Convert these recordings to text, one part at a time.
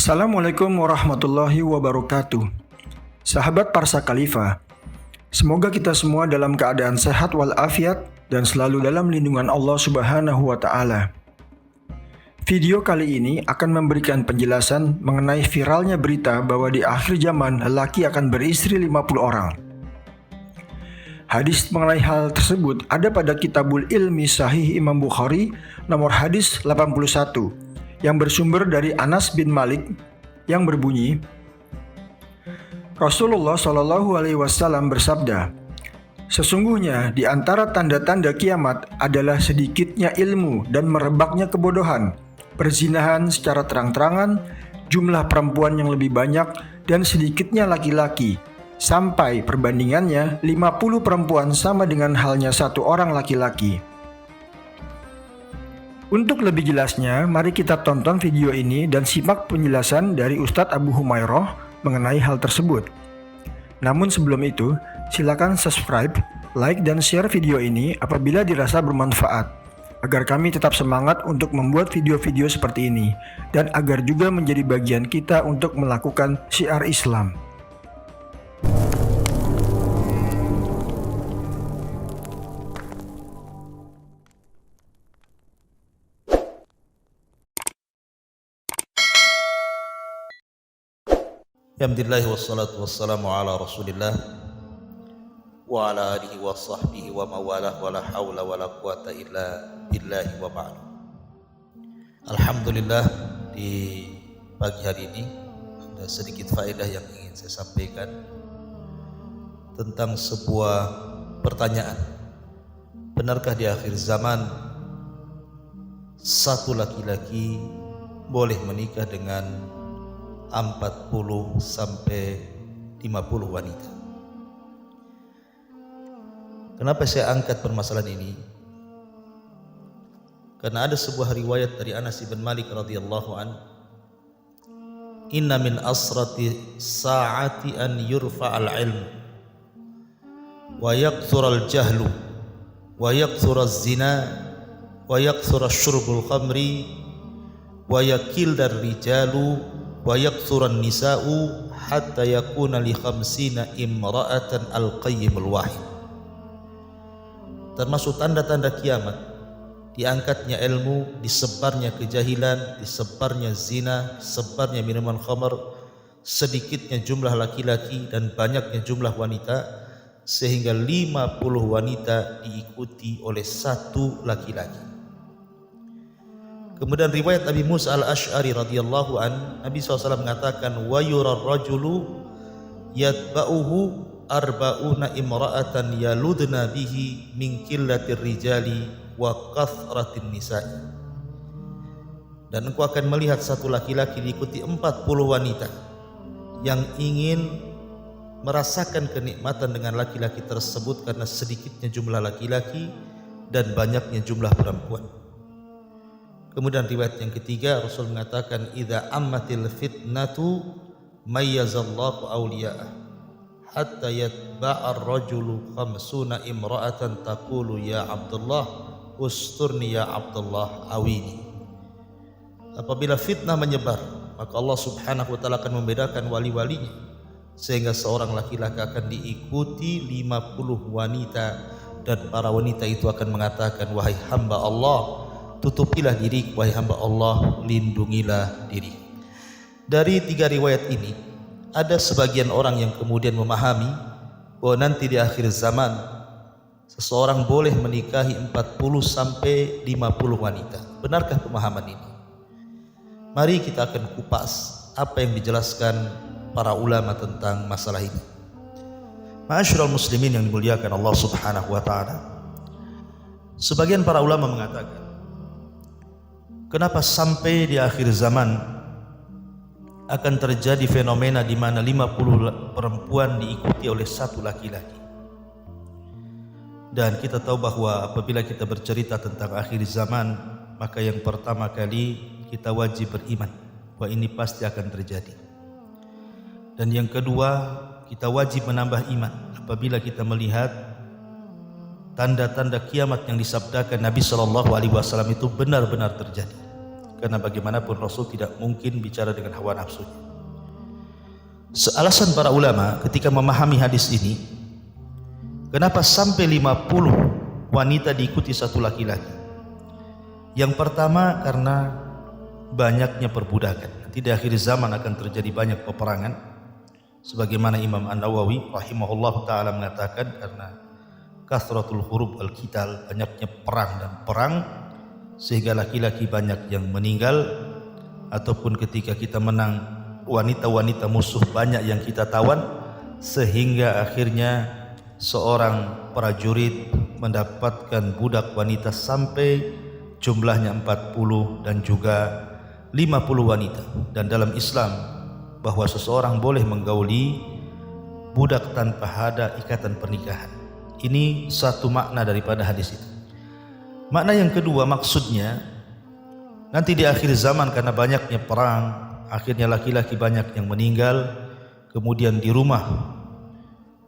Assalamualaikum warahmatullahi wabarakatuh. Sahabat Parsa Khalifah, semoga kita semua dalam keadaan sehat walafiat dan selalu dalam lindungan Allah Subhanahu wa Ta'ala. Video kali ini akan memberikan penjelasan mengenai viralnya berita bahwa di akhir zaman lelaki akan beristri 50 orang. Hadis mengenai hal tersebut ada pada Kitabul Ilmi Sahih Imam Bukhari nomor hadis 81 yang bersumber dari Anas bin Malik yang berbunyi, Rasulullah Shallallahu Alaihi Wasallam bersabda, sesungguhnya di antara tanda-tanda kiamat adalah sedikitnya ilmu dan merebaknya kebodohan, perzinahan secara terang-terangan, jumlah perempuan yang lebih banyak dan sedikitnya laki-laki, sampai perbandingannya 50 perempuan sama dengan halnya 1 orang laki-laki. Untuk lebih jelasnya, mari kita tonton video ini dan simak penjelasan dari Ustadz Abu Humairah mengenai hal tersebut. Namun sebelum itu, silakan subscribe, like, dan share video ini apabila dirasa bermanfaat, agar kami tetap semangat untuk membuat video-video seperti ini, dan agar juga menjadi bagian kita untuk melakukan syiar Islam. Alhamdulillah wassalatu wassalamu ala rasulillah wa ala alihi wa sahbihi wa mawalah wa la hawla wa la quwata illa billahi wa ba'du. Alhamdulillah, di pagi hari ini ada sedikit faedah yang ingin saya sampaikan tentang sebuah pertanyaan. Benarkah di akhir zaman satu laki-laki boleh menikah dengan 40 sampai 50 wanita? Kenapa saya angkat permasalahan ini? Karena ada sebuah riwayat dari Anas bin Malik radhiyallahu an, inna min asrati sa'ati an yurfa'al ilm wa yakthura al-jahlu wa yakthura az-zina wa yakthura syurbul khamri wa yakildar rijalu wa yaksuran nisa'u hatta yakuna li khamsina imra'atan al-qayyimul wahid. Termasuk tanda-tanda kiamat, diangkatnya ilmu, disebarnya kejahilan, disebarnya zina, sebarnya minuman khamar, sedikitnya jumlah laki-laki dan banyaknya jumlah wanita, sehingga 50 wanita diikuti oleh 1 laki-laki. Kemudian riwayat Abi Musa al-Ash'ari radhiyallahu an, Nabi SAW mengatakan, wa yurar rajulu yatba'uhu arba'una imra'atan yaludna bihi min qillatir rijali wa kathratin nisa'i. Dan engkau akan melihat satu laki-laki diikuti 40 wanita yang ingin merasakan kenikmatan dengan laki-laki tersebut karena sedikitnya jumlah laki-laki dan banyaknya jumlah perempuan. Kemudian riwayat yang ketiga, Rasul mengatakan, idza ammatil fitnatu mayyazallahu awliya'ah hatta yatba'ar rajulu khamsuna imra'atan taqulu ya Abdullah usturni ya Abdullah awini. Apabila fitnah menyebar, maka Allah Subhanahu wa ta'ala akan membedakan wali-walinya, sehingga seorang laki-laki akan diikuti 50 wanita, dan para wanita itu akan mengatakan, wahai hamba Allah, tutupilah diri, wahai hamba Allah, lindungilah diri. Dari 3 riwayat ini, ada sebagian orang yang kemudian memahami bahwa nanti di akhir zaman seseorang boleh menikahi 40 sampai 50 wanita. Benarkah pemahaman ini? Mari kita akan kupas apa yang dijelaskan para ulama tentang masalah ini. Ma'asyiral muslimin yang dimuliakan Allah Subhanahu wa ta'ala, sebagian para ulama mengatakan, kenapa sampai di akhir zaman akan terjadi fenomena di mana 50 perempuan diikuti oleh 1 laki-laki? Dan kita tahu bahwa apabila kita bercerita tentang akhir zaman, maka yang pertama kali kita wajib beriman bahwa ini pasti akan terjadi. Dan yang kedua, kita wajib menambah iman apabila kita melihat tanda-tanda kiamat yang disabdakan Nabi SAW itu benar-benar terjadi. karena bagaimanapun Rasul tidak mungkin bicara dengan hawa nafsunya. Alasan para ulama ketika memahami hadis ini, kenapa sampai 50 wanita diikuti satu laki-laki? Yang pertama karena banyaknya perbudakan. Nanti di akhir zaman akan terjadi banyak peperangan, sebagaimana Imam An-Nawawi rahimahullah ta'ala mengatakan, karena kasratul hurub al-qital, banyaknya perang dan perang, sehingga laki-laki banyak yang meninggal, ataupun ketika kita menang, wanita-wanita musuh banyak yang kita tawan, sehingga akhirnya seorang prajurit mendapatkan budak wanita sampai jumlahnya 40 dan juga 50 wanita. Dan dalam Islam bahwa seseorang boleh menggauli budak tanpa ada ikatan pernikahan. Ini satu makna daripada hadis itu. Makna yang kedua, maksudnya nanti di akhir zaman karena banyaknya perang, akhirnya laki-laki banyak yang meninggal, kemudian di rumah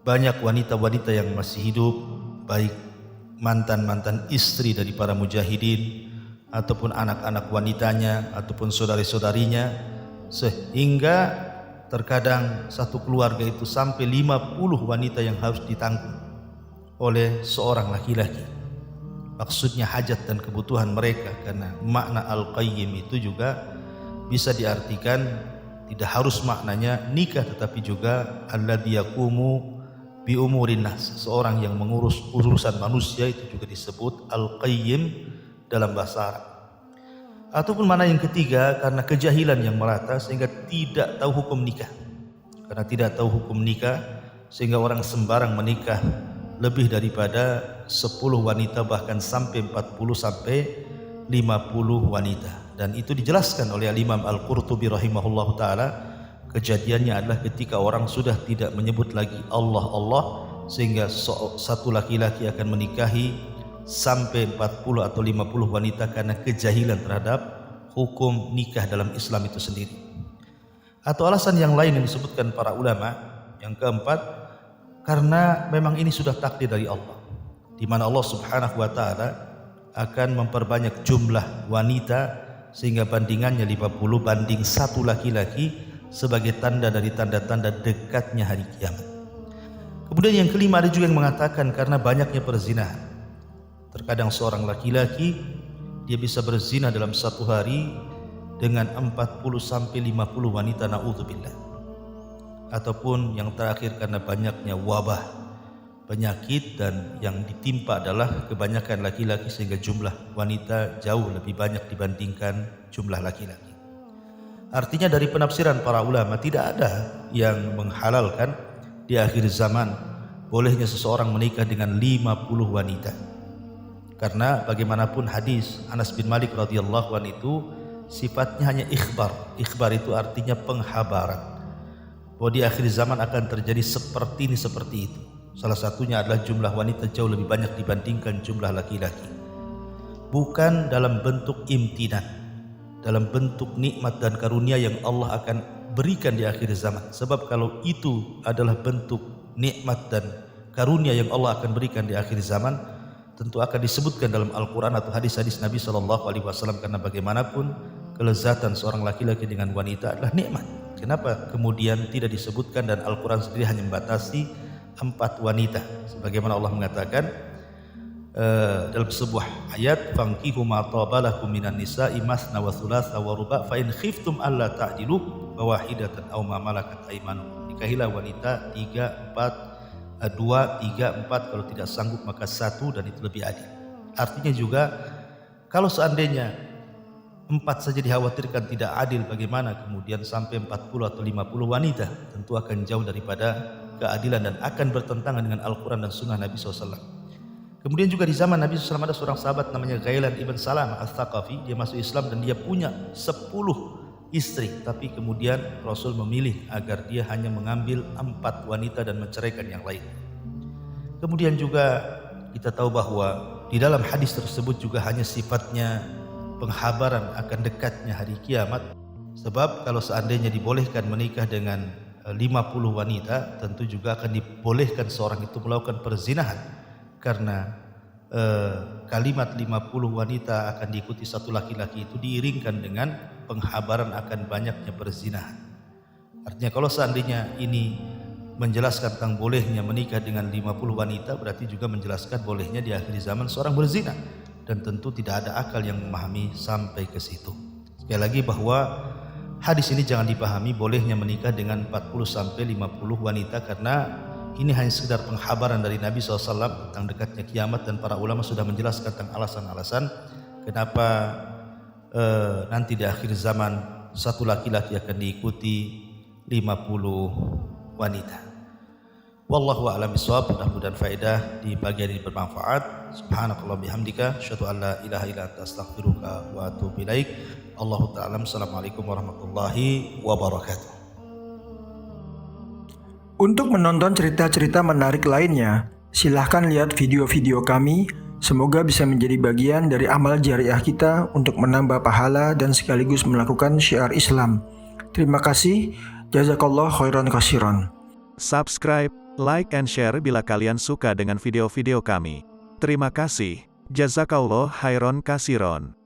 banyak wanita-wanita yang masih hidup, baik mantan-mantan istri dari para mujahidin ataupun anak-anak wanitanya ataupun saudari-saudarinya, sehingga terkadang satu keluarga itu sampai 50 wanita yang harus ditanggung oleh seorang laki-laki. Maksudnya hajat dan kebutuhan mereka, karena makna al-qayyim itu juga bisa diartikan tidak harus maknanya nikah, tetapi juga alladzi yaqumu bi umurin nas, seorang yang mengurus urusan manusia, itu juga disebut al-qayyim dalam bahasa Arab. Ataupun mana yang ketiga, karena kejahilan yang merata sehingga tidak tahu hukum nikah. Karena tidak tahu hukum nikah sehingga orang sembarang menikah lebih daripada 10 wanita, bahkan sampai 40 sampai 50 wanita. Dan itu dijelaskan oleh Imam Al-Qurtubi rahimahullahu taala. Kejadiannya adalah ketika orang sudah tidak menyebut lagi Allah Allah, sehingga satu laki-laki akan menikahi sampai 40 atau 50 wanita karena kejahilan terhadap hukum nikah dalam Islam itu sendiri. Atau alasan yang lain yang disebutkan para ulama, yang keempat, karena memang ini sudah takdir dari Allah, di mana Allah Subhanahu wa taala akan memperbanyak jumlah wanita sehingga bandingannya 50 banding satu laki-laki, sebagai tanda dari tanda-tanda dekatnya hari kiamat. Kemudian yang kelima, ada juga yang mengatakan karena banyaknya perzinahan. Terkadang seorang laki-laki dia bisa berzina dalam satu hari dengan 40 sampai 50 wanita, naudzubillah. Ataupun yang terakhir karena banyaknya wabah, penyakit, dan yang ditimpa adalah kebanyakan laki-laki sehingga jumlah wanita jauh lebih banyak dibandingkan jumlah laki-laki. Artinya dari penafsiran para ulama tidak ada yang menghalalkan di akhir zaman bolehnya seseorang menikah dengan 50 wanita. Karena bagaimanapun hadis Anas bin Malik radhiyallahu anhu itu sifatnya hanya ikhbar. Ikhbar itu artinya penghabaran bahwa di akhir zaman akan terjadi seperti ini, seperti itu. Salah satunya adalah jumlah wanita jauh lebih banyak dibandingkan jumlah laki-laki. Bukan dalam bentuk imtinan, dalam bentuk nikmat dan karunia yang Allah akan berikan di akhir zaman. Sebab kalau itu adalah bentuk nikmat dan karunia yang Allah akan berikan di akhir zaman, tentu akan disebutkan dalam Al-Quran atau hadis-hadis Nabi SAW. Karena bagaimanapun kelezatan seorang laki-laki dengan wanita adalah nikmat. Kenapa kemudian tidak disebutkan, dan Al-Quran sendiri hanya membatasi 4 wanita, sebagaimana Allah mengatakan dalam sebuah ayat, fankihu ma taba lakum minan nisa'i masna wa thulatha wa ruba' fa in khiftum alla ta'dilu fawahidatan aw ma malakat aymanukum. Nikahilah wanita 3, 4, 2, 3, 4, kalau tidak sanggup maka 1, dan itu lebih adil. Artinya juga kalau seandainya 4 saja dikhawatirkan tidak adil, bagaimana kemudian sampai 40 atau 50 wanita? Tentu akan jauh daripada keadilan dan akan bertentangan dengan Al-Quran dan Sunnah Nabi SAW. Kemudian juga di zaman Nabi SAW ada seorang sahabat namanya Ghailan ibn Salam al-Thaqafi. Dia masuk Islam dan dia punya 10 istri, tapi kemudian Rasul memilih agar dia hanya mengambil 4 wanita dan menceraikan yang lain. Kemudian juga kita tahu bahwa di dalam hadis tersebut juga hanya sifatnya penghabaran akan dekatnya hari kiamat. Sebab kalau seandainya dibolehkan menikah dengan 50 wanita, tentu juga akan dibolehkan seorang itu melakukan perzinahan, karena kalimat 50 wanita akan diikuti satu laki-laki itu diiringkan dengan penghabaran akan banyaknya perzinahan. Artinya kalau seandainya ini menjelaskan tentang bolehnya menikah dengan 50 wanita, berarti juga menjelaskan bolehnya di akhir zaman seorang berzina, dan tentu tidak ada akal yang memahami sampai ke situ. Sekali lagi bahwa hadis ini jangan dipahami bolehnya menikah dengan 40 sampai 50 wanita, karena ini hanya sekedar penghabaran dari Nabi SAW tentang dekatnya kiamat, dan para ulama sudah menjelaskan tentang alasan-alasan kenapa nanti di akhir zaman satu laki-laki akan diikuti 50 wanita. Wallahu a'lam bishawab. Mudah-mudahan faedah di bagian ini bermanfaat. Subhanakallah bihamdika asyhadu an la ilaha illa anta astaghfiruka wa atubu ilaik. Allahu ta'ala. Assalamualaikum warahmatullahi wabarakatuh. Untuk menonton cerita-cerita menarik lainnya, silahkan lihat video-video kami. Semoga bisa menjadi bagian dari amal jariah kita untuk menambah pahala dan sekaligus melakukan syiar Islam. Terima kasih. Jazakallah khairan kasiran. Subscribe, like, and share bila kalian suka dengan video-video kami. Terima kasih. Jazakallah khairan kasiron.